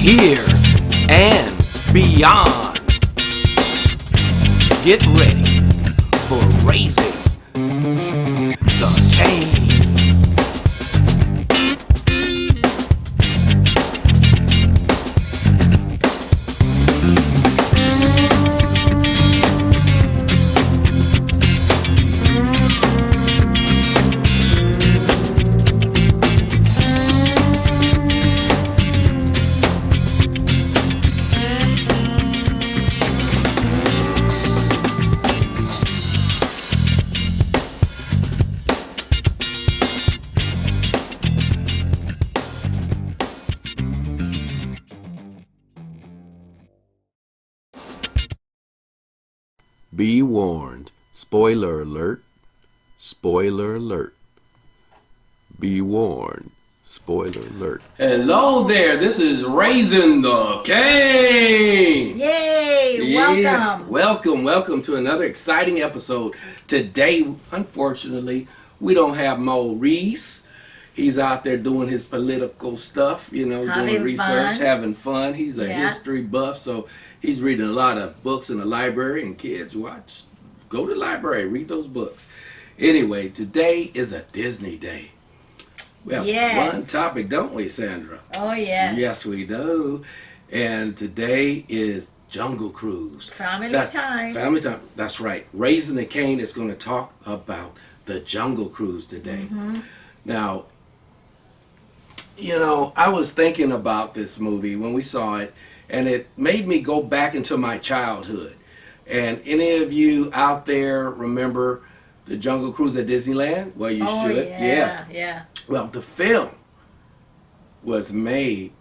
here and beyond. Get ready for raising the cane. Be warned. Spoiler alert. Spoiler alert. Be warned. Spoiler alert. Hello there. This is Raising the Cane. Yay! Yeah. Welcome. Welcome to another exciting episode. Today, unfortunately, we don't have Mo Reese. He's out there doing his political stuff, doing research, having fun. He's a history buff, so he's reading a lot of books in the library, and kids, go to the library, read those books. Anyway, today is a Disney day. We have one topic, don't we, Sandra? Oh, yes. Yes, we do. And today is Jungle Cruise. Family time. Family time. That's right. Raising the Cane is going to talk about the Jungle Cruise today. Mm-hmm. Now, I was thinking about this movie when we saw it, and it made me go back into my childhood. And any of you out there remember the Jungle Cruise at Disneyland? Well, you should. Yes. Yeah. Well, the film was made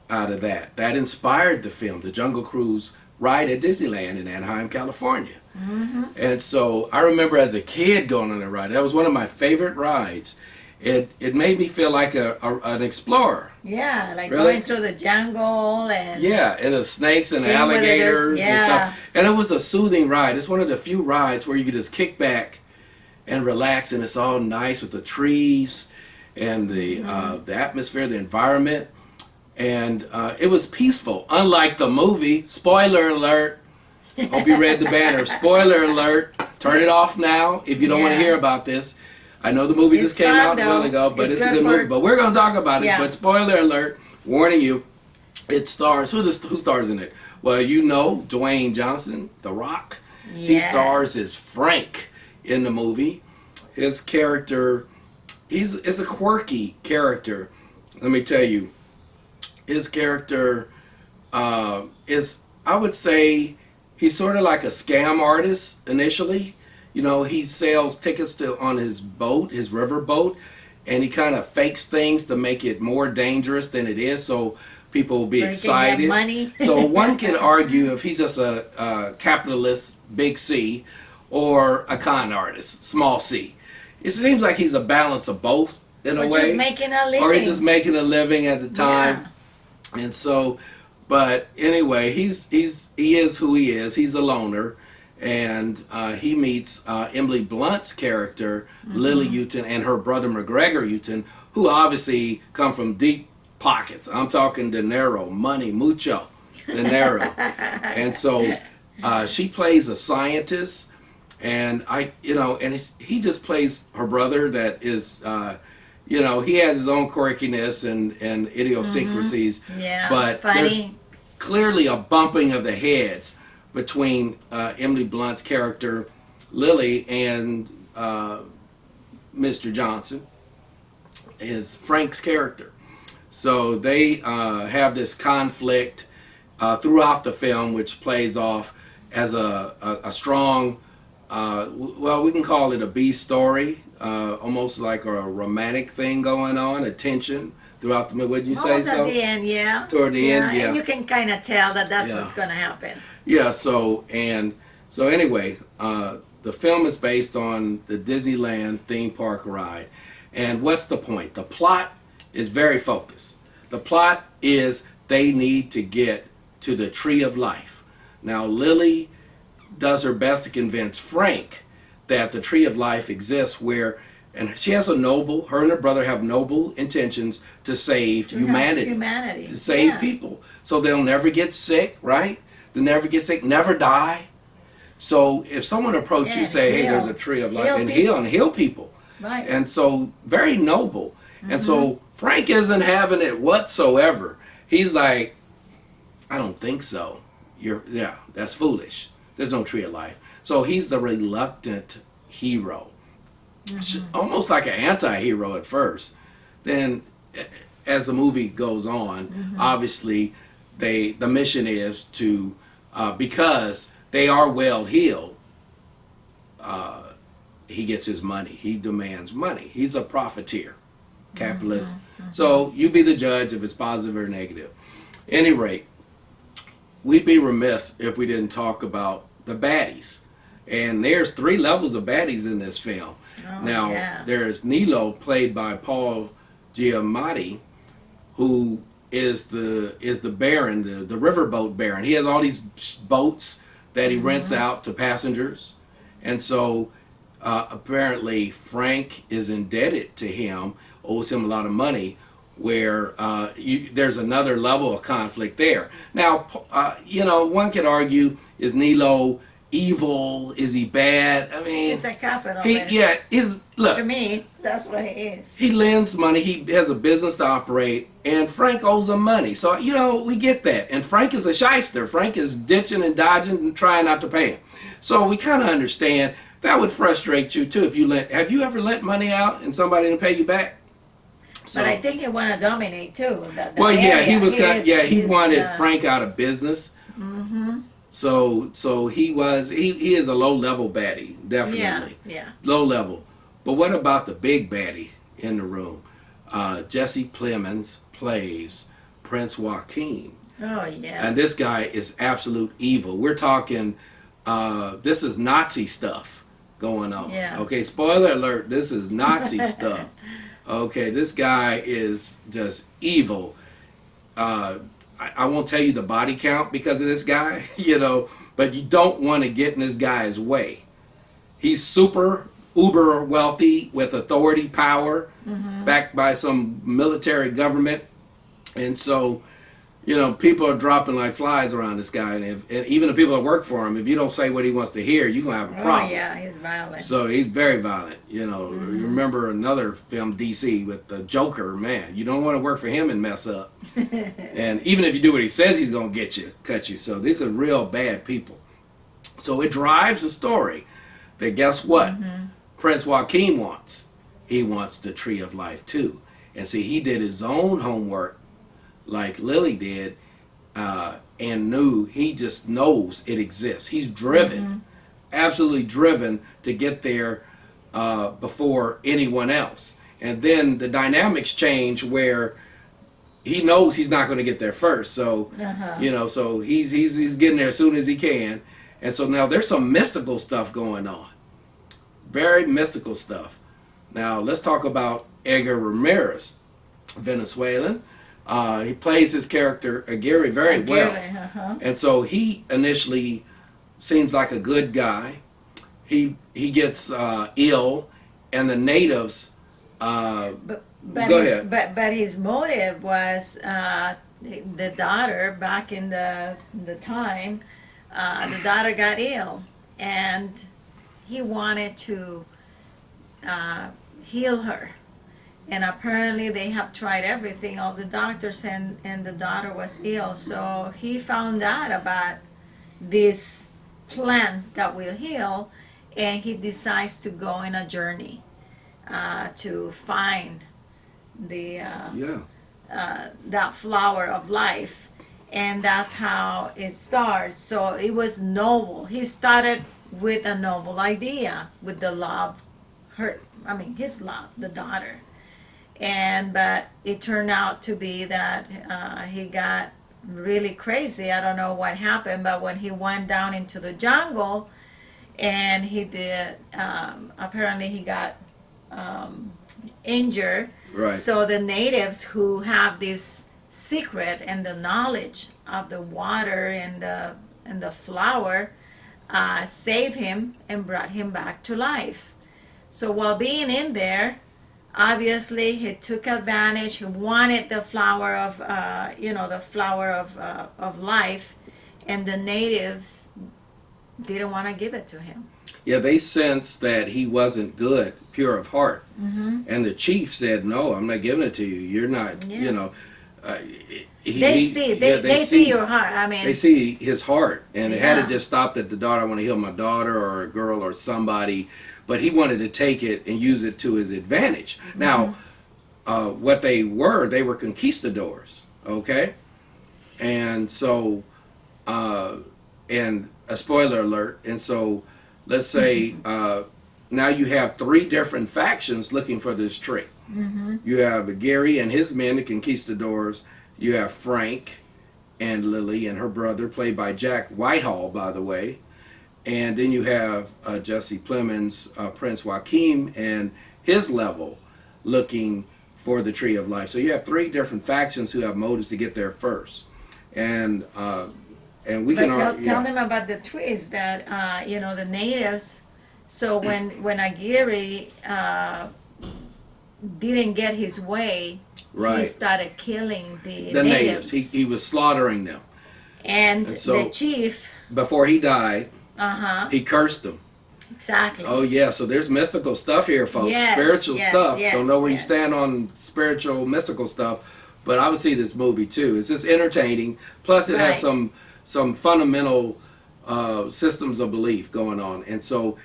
out of that. That inspired the film, the Jungle Cruise ride at Disneyland in Anaheim, California. Mm-hmm. And so I remember as a kid going on that ride. That was one of my favorite rides. It made me feel like an explorer. Yeah, like going through the jungle and... Yeah, and the snakes and alligators and stuff. And it was a soothing ride. It's one of the few rides where you could just kick back and relax, and it's all nice with the trees and the atmosphere, the environment. And it was peaceful, unlike the movie. Spoiler alert. Hope you read the banner. Spoiler alert. Turn it off now if you don't want to hear about this. I know the movie just came out a while ago, but it's a good movie. But we're going to talk about it. Yeah. But spoiler alert, warning you, it stars, who stars in it? Well, Dwayne Johnson, The Rock. Yes. He stars as Frank in the movie. His character, is a quirky character. Let me tell you, his character is, I would say, he's sort of like a scam artist initially. He sells tickets on his boat, his river boat, and he kind of fakes things to make it more dangerous than it is, so people will be excited. He can get money. So one can argue if he's just a capitalist, big C, or a con artist, small c. It seems like he's a balance of both in a way. Or just making a living. Or he's just making a living at the time. Yeah. And so, but anyway, he is who he is. He's a loner. And he meets Emily Blunt's character, Lily Houghton, and her brother McGregor Houghton, who obviously come from deep pockets. I'm talking dinero, money, mucho dinero. And so she plays a scientist, and he just plays her brother that is, he has his own quirkiness and idiosyncrasies. Yeah, but funny. There's clearly a bumping of the heads between Emily Blunt's character, Lily, and Mr. Johnson, is Frank's character. So they have this conflict throughout the film, which plays off as a strong, we can call it a B story, almost like a romantic thing going on, a tension throughout the movie. Would you say so? Toward the end, yeah. Toward the end, yeah. And you can kind of tell that that's what's going to happen. Yeah, so anyway, the film is based on the Disneyland theme park ride. And what's the point? The plot is very focused. The plot is they need to get to the Tree of Life. Now, Lily does her best to convince Frank that the Tree of Life exists where And she has her and her brother have noble intentions to save humanity. To save people. So they'll never get sick, right? They'll never get sick, never die. So if someone approaches you, say, hey, there's a tree of life, and heal people. Right. And so very noble. And so Frank isn't having it whatsoever. He's like, I don't think so. That's foolish. There's no tree of life. So he's the reluctant hero. Almost like an anti-hero at first. Then as the movie goes on, obviously the mission is to, because they are well heeled, he gets his money. He demands money. He's a profiteer, capitalist. So you be the judge if it's positive or negative. Any rate, we'd be remiss if we didn't talk about the baddies. And there's 3 levels of baddies in this film. There's Nilo, played by Paul Giamatti, who is the baron, the riverboat baron. He has all these boats that he rents out to passengers. And so apparently Frank is indebted to him, owes him a lot of money, where there's another level of conflict there. Now, one could argue, is Nilo evil? Is he bad? I mean, he's a capitalist. Look. To me, that's what he is. He lends money. He has a business to operate, and Frank owes him money. So we get that. And Frank is a shyster. Frank is ditching and dodging and trying not to pay him. So we kind of understand that would frustrate you too. Have you ever lent money out and somebody didn't pay you back? So, but I think he wanted to dominate too. He wanted Frank out of business. So he is a low level baddie, definitely. Low level. But what about the big baddie in the room? Jesse Plemons plays Prince Joaquin. Oh yeah. And this guy is absolute evil. We're talking this is Nazi stuff going on. Yeah. Okay, spoiler alert, this is Nazi stuff. Okay, this guy is just evil. I won't tell you the body count because of this guy, but you don't want to get in this guy's way. He's uber wealthy with authority, power, backed by some military government. And so, people are dropping like flies around this guy. And even the people that work for him, if you don't say what he wants to hear, you're going to have a problem. Oh, yeah, he's violent. So he's very violent. You remember another film, DC, with the Joker, man. You don't want to work for him and mess up. And even if you do what he says, he's going to cut you. So these are real bad people. So it drives the story that guess what? Prince Joaquin wants. He wants the Tree of Life too. And see, he did his own homework like Lily did, and he just knows it exists. He's driven, absolutely driven to get there before anyone else. And then the dynamics change where he knows he's not going to get there first. So, so he's getting there as soon as he can. And so now there's some mystical stuff going on. Very mystical stuff. Now let's talk about Edgar Ramirez, Venezuelan. He plays his character Aguirre very well. And so he initially seems like a good guy. He gets ill, and the natives. But his motive was the daughter. Back in the time, the daughter got ill, and he wanted to heal her. And apparently they have tried everything, all the doctors, and the daughter was ill. So he found out about this plant that will heal, and he decides to go on a journey to find that flower of life. And that's how it starts. So it was noble. He started with a noble idea, with the love, his love, the daughter. But it turned out to be that he got really crazy. I don't know what happened, but when he went down into the jungle, and he did, apparently he got injured. Right. So the natives who have this secret and the knowledge of the water and the flower saved him and brought him back to life. So while being in there, obviously he took advantage. He wanted the flower of, the flower of life, and the natives didn't want to give it to him. Yeah, they sensed that he wasn't good, pure of heart. And the chief said, no, I'm not giving it to you. You're not, They see your heart. I mean, they see his heart. And it Yeah. had to just stop at the daughter. I want to heal my daughter or a girl or somebody. But he wanted to take it and use it to his advantage. Now, what they were conquistadors, okay? And so, and a spoiler alert, and so let's say now you have 3 different factions looking for this tree. You have Gary and his men, the conquistadors. You have Frank and Lily and her brother, played by Jack Whitehall, by the way. And then you have Jesse Plemons, Prince Joachim, and his level looking for the Tree of Life. So you have 3 different factions who have motives to get there first. And we can tell them about the twist that the natives. So when Aguirre didn't get his way, he started killing the natives. He was slaughtering them. And so, the chief, before he died, he cursed them. Exactly. Oh yeah, so there's mystical stuff here, folks. Yes, spiritual stuff. Don't know where you yes. stand on spiritual, mystical stuff, but I would see this movie too. It's just entertaining. Plus, it has some fundamental systems of belief going on, and so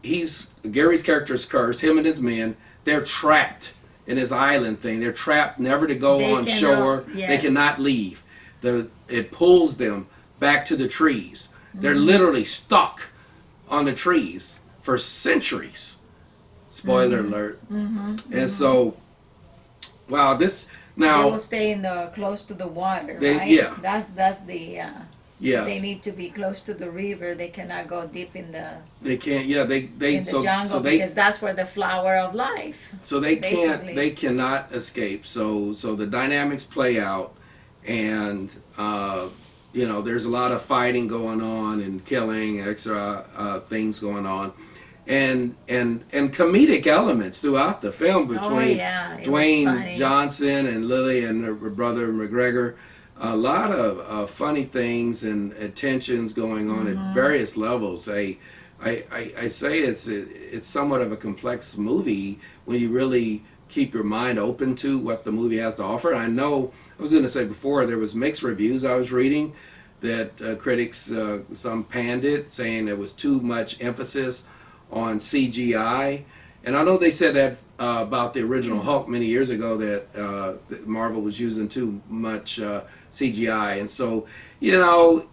Gary's character's cursed. Him and his men, they're trapped in his island thing. They're trapped, never to go on shore. Yes. They cannot leave. It pulls them back to the trees. They're literally stuck on the trees for centuries. Spoiler alert. And so, wow, this now they will stay close to the water, right? Yeah, that's the. Yes. They need to be close to the river. They cannot go deep in the. They can't. Yeah, they in the jungle because that's where the flower of life. So they can't. They cannot escape. So the dynamics play out, and there's a lot of fighting going on and killing, extra things going on, and comedic elements throughout the film between Dwayne Johnson and Lily and her brother McGregor. A lot of funny things and tensions going on at various levels. I say it's somewhat of a complex movie when you really keep your mind open to what the movie has to offer. I know I was going to say before there was mixed reviews I was reading that critics some panned it, saying there was too much emphasis on CGI. And I know they said that about the original Hulk many years ago, that Marvel was using too much CGI. And so,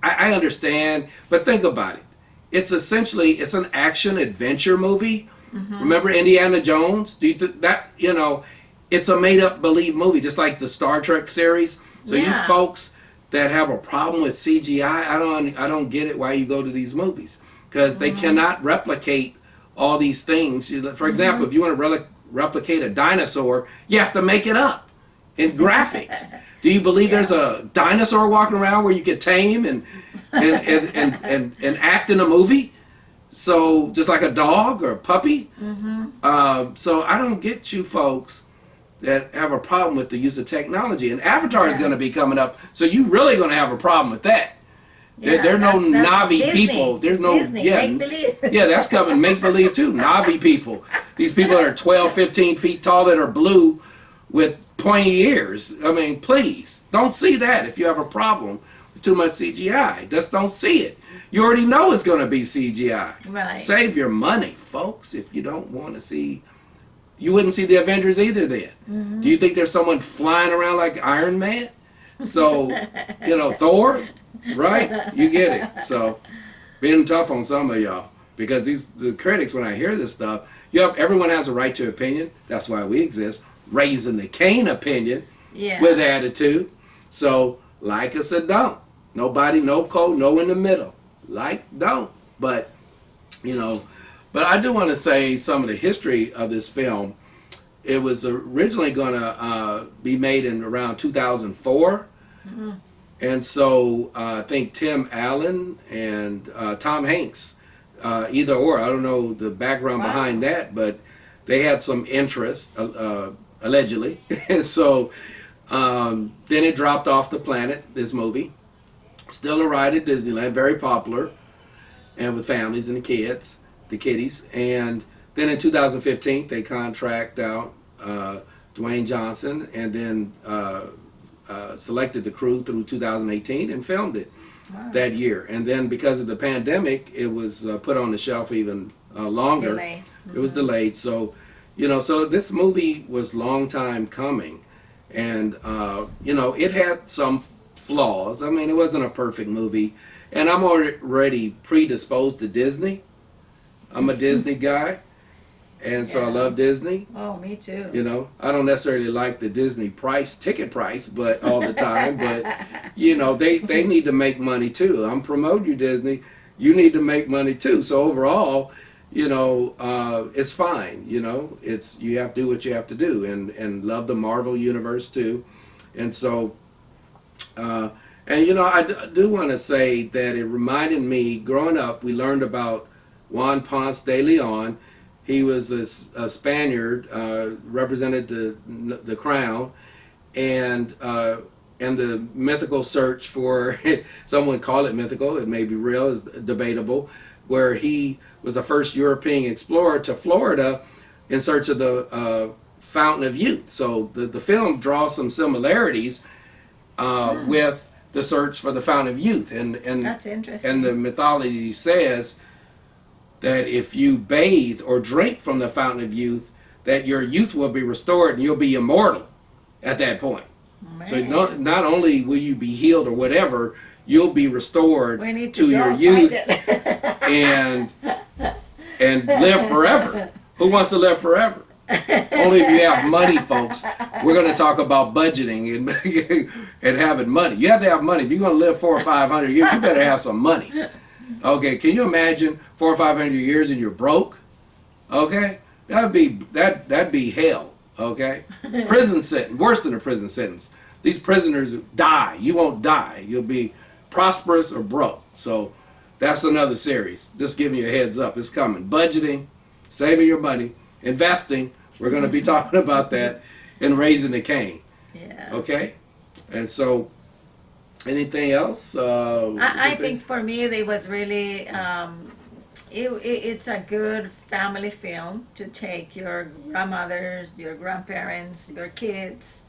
I understand, but think about it. It's it's an action adventure movie. Remember Indiana Jones? Do you think that, it's a made up believe movie, just like the Star Trek series. So you folks that have a problem with CGI, I don't get it why you go to these movies, because they cannot replicate all these things. For example, if you want to replicate a dinosaur, you have to make it up in graphics. Do you believe there's a dinosaur walking around where you could tame and act in a movie? So just like a dog or a puppy. So I don't get you folks that have a problem with the use of technology. And Avatar is going to be coming up, so you really going to have a problem with that. There are no Navi Disney. people. There's no Disney. Make believe. Yeah, that's coming. Make believe too. Navi people. These people that are 12, 15 feet tall that are blue with pointy ears. I mean, please don't see that if you have a problem with too much CGI. Just don't see it. You already know it's going to be CGI. Right. Save your money, folks. If you don't want to see, you wouldn't see the Avengers either. Then, do you think there's someone flying around like Iron Man? So, Thor. Right, you get it. So, being tough on some of y'all, because the critics, when I hear this stuff, everyone has a right to opinion. That's why we exist, raising the cane opinion with attitude. So, like us or don't, nobody, no code, no in the middle. Like, don't. But but I do want to say some of the history of this film. It was originally going to be made in around 2004. And so I think Tim Allen and Tom Hanks either or. I don't know the background behind that, but they had some interest, allegedly. And so then it dropped off the planet, this movie. Still a ride at Disneyland, very popular, and with families and the kiddies. And then in 2015, they contract out Dwayne Johnson, and then selected the crew through 2018 and filmed it that year. And then because of the pandemic, it was put on the shelf even longer. Delay. It was delayed. So, so this movie was long time coming, and it had some flaws. I mean, it wasn't a perfect movie, and I'm already predisposed to Disney. I'm a Disney guy, and so I love Disney. Oh, me too. I don't necessarily like the Disney ticket price, but all the time. But they need to make money too. I'm promoting you, Disney. You need to make money too. So overall, it's fine. You have to do what you have to do, and love the Marvel universe too. And so, I do want to say that it reminded me, growing up, we learned about Juan Ponce de Leon. He was a Spaniard, represented the crown, and the mythical search for, someone call it mythical, it may be real, is debatable, where he was the first European explorer to Florida in search of the Fountain of Youth. So the film draws some similarities with the search for the Fountain of Youth, and that's interesting. And the mythology says that if you bathe or drink from the Fountain of Youth, that your youth will be restored and you'll be immortal at that point. Man. So not only will you be healed or whatever, you'll be restored to your youth and live forever. Who wants to live forever? Only if you have money, folks. We're going to talk about budgeting and having money. You have to have money. If you're going to live 400 or 500 years, you better have some money. Okay, can you imagine 400 or 500 years and you're broke? Okay, that'd be hell. Okay, prison sentence, worse than a prison sentence. These prisoners die. You won't die. You'll be prosperous or broke. So that's another series. Just giving you a heads up. It's coming. Budgeting, saving your money, investing. We're going to be talking about that in Raising the Cane. Yeah. Okay, and so. Anything else? I think for me, it was really, it's a good family film to take your grandmothers, your grandparents, your kids.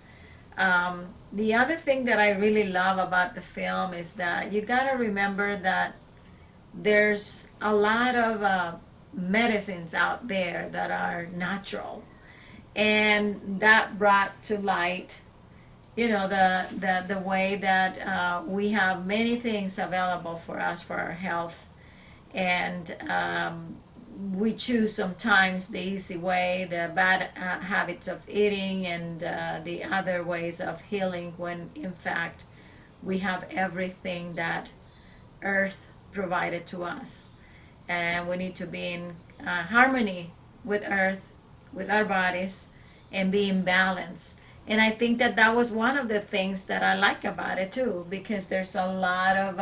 The other thing that I really love about the film is that you got to remember that there's a lot of medicines out there that are natural, and that brought to light the way that we have many things available for us for our health, and we choose sometimes the easy way, the bad habits of eating, and the other ways of healing, when in fact we have everything that earth provided to us, and we need to be in harmony with earth, with our bodies, and be in balance. And I think that was one of the things that I like about it too, because there's a lot of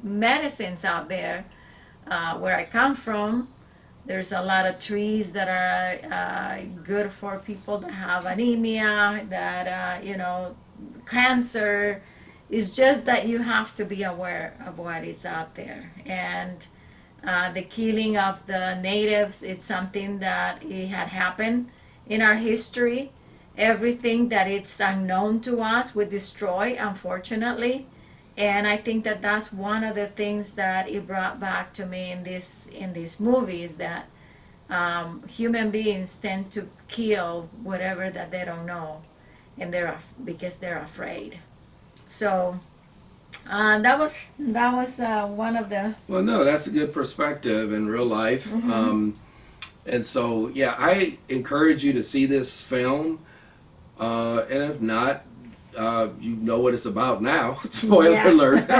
medicines out there. Where I come from, there's a lot of trees that are good for people that have anemia, that cancer. It's just that you have to be aware of what is out there. And the killing of the natives is something that it had happened in our history. Everything that it's unknown to us we destroy, unfortunately. And I think that that's one of the things that it brought back to me in these movies, that human beings tend to kill whatever that they don't know, and because they're afraid. So that was one of the. Well, no, that's a good perspective in real life. Mm-hmm. And so, yeah, I encourage you to see this film. And if not, you know what it's about now. Spoiler alert.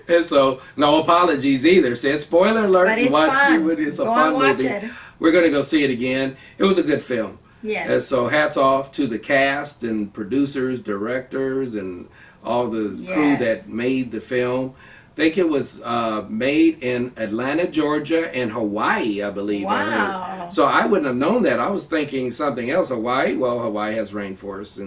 And so, no apologies either. Said spoiler alert. But it's fun. It's a fun movie. We're going to go see it again. It was a good film. Yes. And so hats off to the cast and producers, directors, and all the crew that made the film. think it was made in Atlanta, Georgia, and Hawaii, I believe. I Wow. heard. So I wouldn't have known that. I was thinking something else. Hawaii, well, Hawaii has rainforests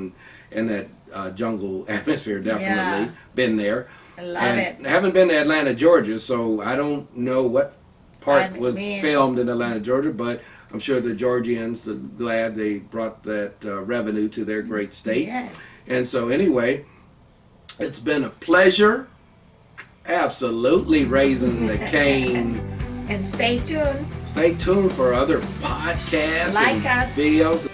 and that jungle atmosphere. Definitely been there. I love it. I haven't been to Atlanta, Georgia, so I don't know what part was filmed in Atlanta, Georgia, but I'm sure the Georgians are glad they brought that revenue to their great state. Yes. And so anyway, it's been a pleasure. Absolutely raising the cane. And stay tuned. Stay tuned for other podcasts Like and us. videos.